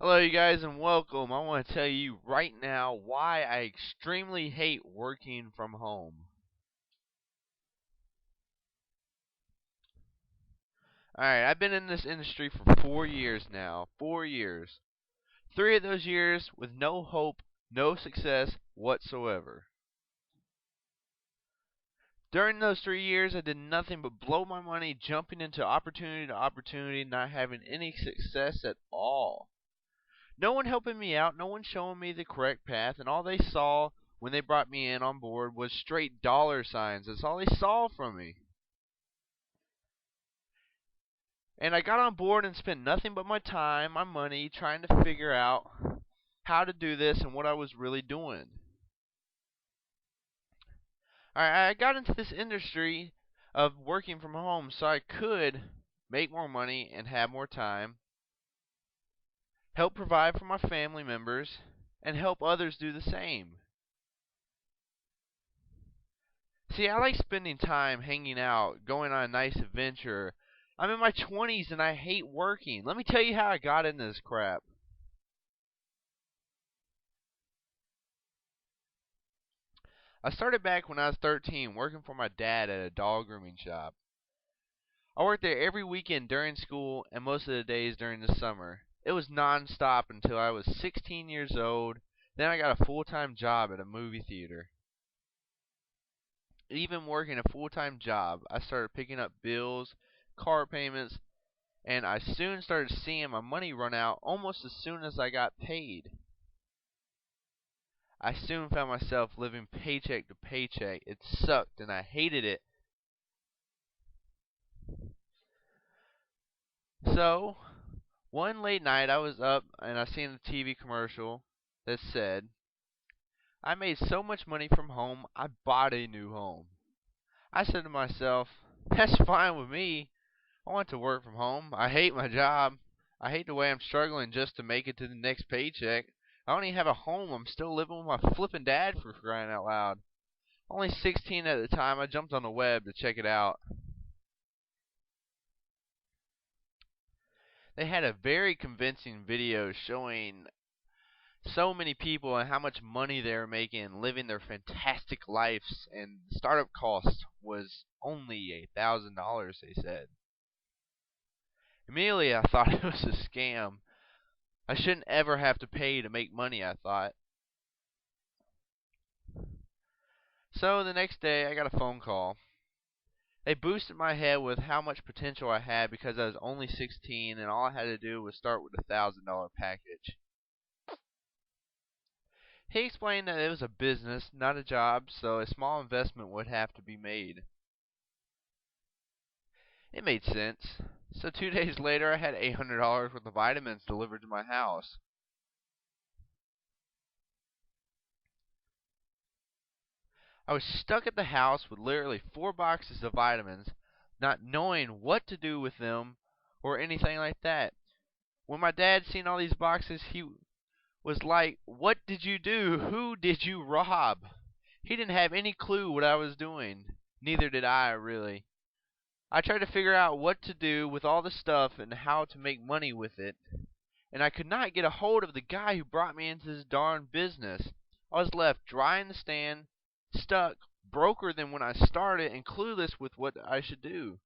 Hello, you guys, and welcome. I want to tell you right now why I extremely hate working from home. Alright, I've been in this industry for 4 years now. 4 years. 3 of those years with no hope, no success whatsoever. During those 3 years, I did nothing but blow my money jumping into opportunity to opportunity, not having any success at all. No one helping me out, no one showing me the correct path, and all they saw when they brought me in on board was straight dollar signs. That's all they saw from me. And I got on board and spent nothing but my time, my money, trying to figure out how to do this and what I was really doing. I got into this industry of working from home so I could make more money and have more time, help provide for my family members, and help others do the same. See, I like spending time hanging out, going on a nice adventure. I'm in my 20s and I hate working. Let me tell you how I got into this crap. I started back when I was 13 working for my dad at a dog grooming shop. I worked there every weekend during school and most of the days during the summer. It was non-stop until I was 16 years old. Then I got a full-time job at a movie theater. Even working a full-time job, I started picking up bills, car payments, and I soon started seeing my money run out almost as soon as I got paid. I soon found myself living paycheck to paycheck. It sucked and I hated it. So, one late night I was up and I seen a TV commercial that said, I made so much money from home, I bought a new home. I said to myself, that's fine with me. I want to work from home. I hate my job. I hate the way I'm struggling just to make it to the next paycheck. I don't even have a home. I'm still living with my flippin' dad for crying out loud. Only 16 at the time, I jumped on the web to check it out. They had a very convincing video showing so many people and how much money they were making, living their fantastic lives, and the startup cost was only $1,000, they said. Immediately, I thought it was a scam. I shouldn't ever have to pay to make money, I thought. So the next day, I got a phone call. They boosted my head with how much potential I had because I was only 16 and all I had to do was start with $1,000 package. He explained that it was a business, not a job, so a small investment would have to be made. It made sense. So 2 days later, I had $800 worth of vitamins delivered to my house. I was stuck at the house with literally 4 boxes of vitamins, not knowing what to do with them or anything like that. When my dad seen all these boxes, he was like, "What did you do? Who did you rob?" He didn't have any clue what I was doing. Neither did I, really. I tried to figure out what to do with all the stuff and how to make money with it, and I could not get a hold of the guy who brought me into this darn business. I was left dry in the stand, stuck, broker than when I started, and clueless with what I should do.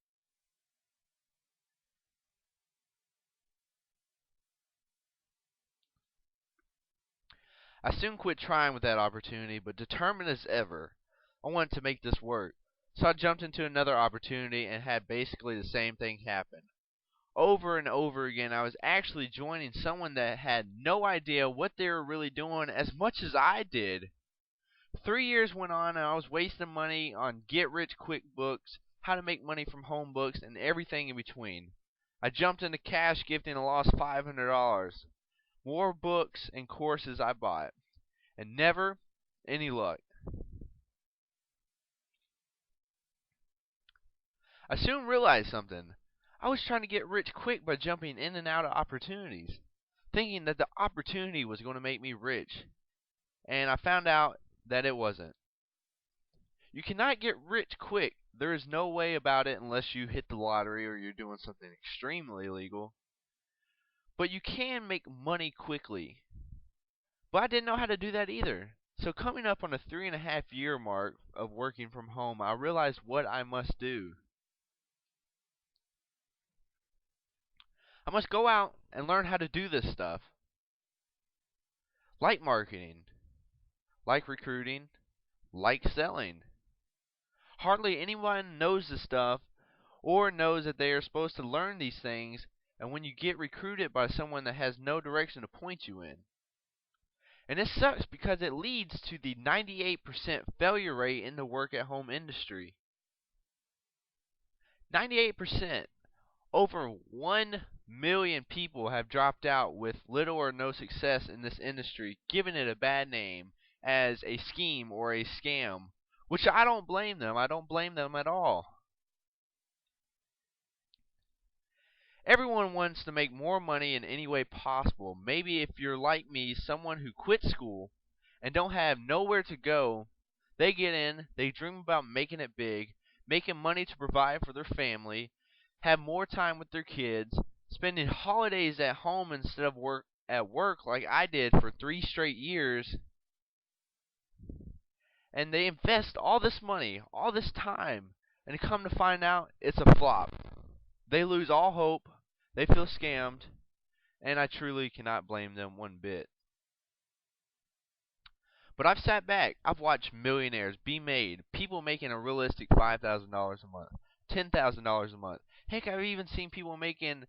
I soon quit trying with that opportunity, but determined as ever, I wanted to make this work. So I jumped into another opportunity and had basically the same thing happen. Over and over again, I was actually joining someone that had no idea what they were really doing as much as I did. 3 years went on and I was wasting money on get rich quick books, how to make money from home books, and everything in between. I jumped into cash gifting and lost $500. More books and courses I bought, and never any luck. I soon realized something. I was trying to get rich quick by jumping in and out of opportunities, thinking that the opportunity was going to make me rich, and I found out that it wasn't. You cannot get rich quick. There is no way about it unless you hit the lottery or you're doing something extremely illegal. But you can make money quickly. But I didn't know how to do that either. So coming up on the 3.5 year mark of working from home, I realized what I must do. I must go out and learn how to do this stuff. Like marketing, like recruiting, like selling. Hardly anyone knows this stuff or knows that they are supposed to learn these things, and when you get recruited by someone that has no direction to point you in. And this sucks because it leads to the 98% failure rate in the work at home industry. 98%. Over 1 million people have dropped out with little or no success in this industry, giving it a bad name as a scheme or a scam. Which I don't blame them. I don't blame them at all. Everyone wants to make more money in any way possible. Maybe if you're like me, someone who quit school and don't have nowhere to go, they get in, they dream about making it big, making money to provide for their family, have more time with their kids, spending holidays at home instead of work like I did for 3 straight years, and they invest all this money, all this time, and come to find out it's a flop. They lose all hope, they feel scammed, and I truly cannot blame them one bit. But I've sat back, I've watched millionaires be made, people making a realistic $5,000 a month, $10,000 a month. Heck, I've even seen people making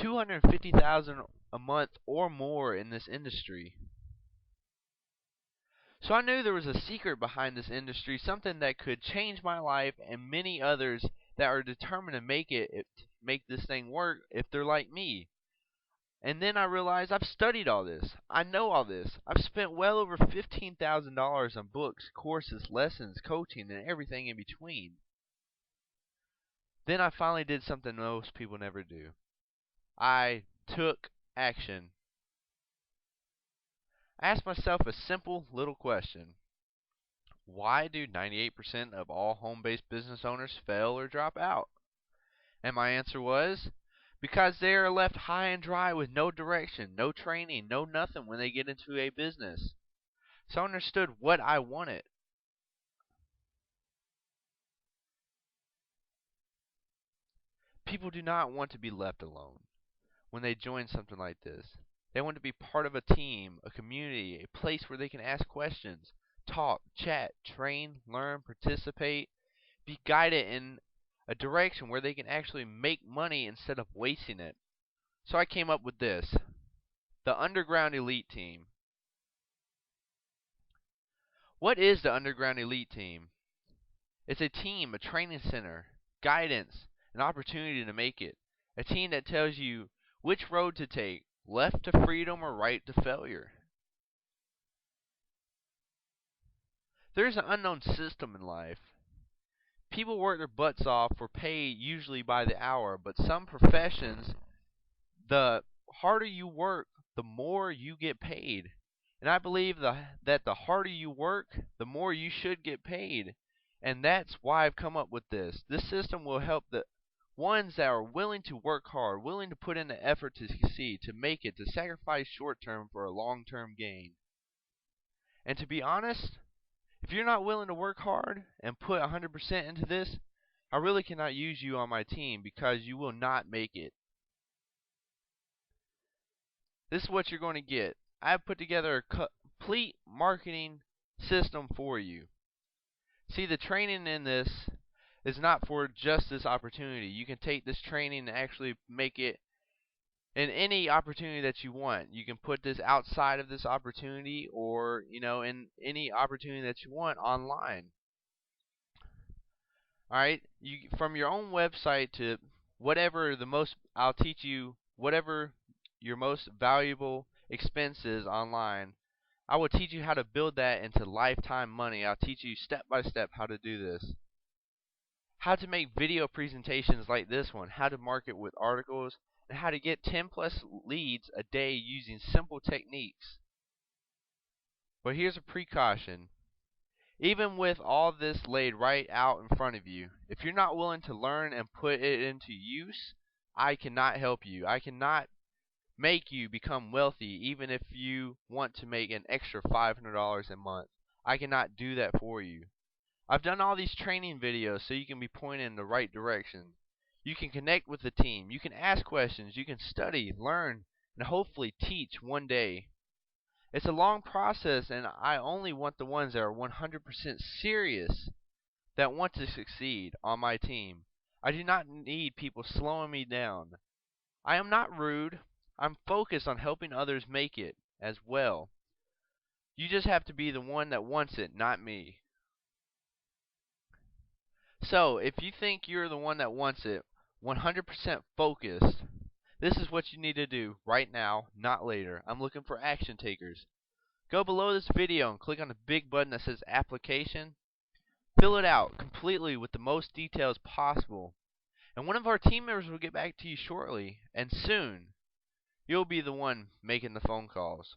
$250,000 a month or more in this industry. So I knew there was a secret behind this industry, something that could change my life and many others that are determined to make this thing work if they're like me. And then I realized I've studied all this. I know all this. I've spent well over $15,000 on books, courses, lessons, coaching, and everything in between. Then I finally did something most people never do. I took action. I asked myself a simple little question. Why do 98% of all home-based business owners fail or drop out? And my answer was, because they are left high and dry with no direction, no training, no nothing when they get into a business. So I understood what I wanted. People do not want to be left alone when they join something like this. They want to be part of a team, a community, a place where they can ask questions, talk, chat, train, learn, participate, be guided in a direction where they can actually make money instead of wasting it. So I came up with this, the Underground Elite Team. What is the Underground Elite Team? It's a team, a training center, guidance, an opportunity to make it. A team that tells you which road to take, left to freedom or right to failure. There's an unknown system in life. People work their butts off for pay usually by the hour, but some professions, the harder you work, the more you get paid. And I believe that the harder you work, the more you should get paid. And that's why I've come up with this. This system will help the ones that are willing to work hard, willing to put in the effort to succeed, to make it, to sacrifice short term for a long term gain. And to be honest, if you're not willing to work hard and put 100% into this, I really cannot use you on my team because you will not make it. This is what you're going to get. I have put together a complete marketing system for you. See, the training in this is not for just this opportunity. You can take this training and actually make it in any opportunity that you want. You can put this outside of this opportunity or, in any opportunity that you want online. All right? From your own website to whatever I'll teach you whatever your most valuable expense is online. I will teach you how to build that into lifetime money. I'll teach you step by step how to do this. How to make video presentations like this one, how to market with articles, and how to get 10 plus leads a day using simple techniques. But here's a precaution. Even with all this laid right out in front of you, if you're not willing to learn and put it into use, I cannot help you. I cannot make you become wealthy even if you want to make an extra $500 a month. I cannot do that for you. I've done all these training videos so you can be pointed in the right direction. You can connect with the team. You can ask questions. You can study, learn, and hopefully teach one day. It's a long process, and I only want the ones that are 100% serious, that want to succeed, on my team. I do not need people slowing me down. I am not rude. I'm focused on helping others make it as well. You just have to be the one that wants it, not me. So, if you think you're the one that wants it, 100% focused, this is what you need to do right now, not later. I'm looking for action takers. Go below this video and click on the big button that says Application. Fill it out completely with the most details possible. And one of our team members will get back to you shortly, and soon. You'll be the one making the phone calls.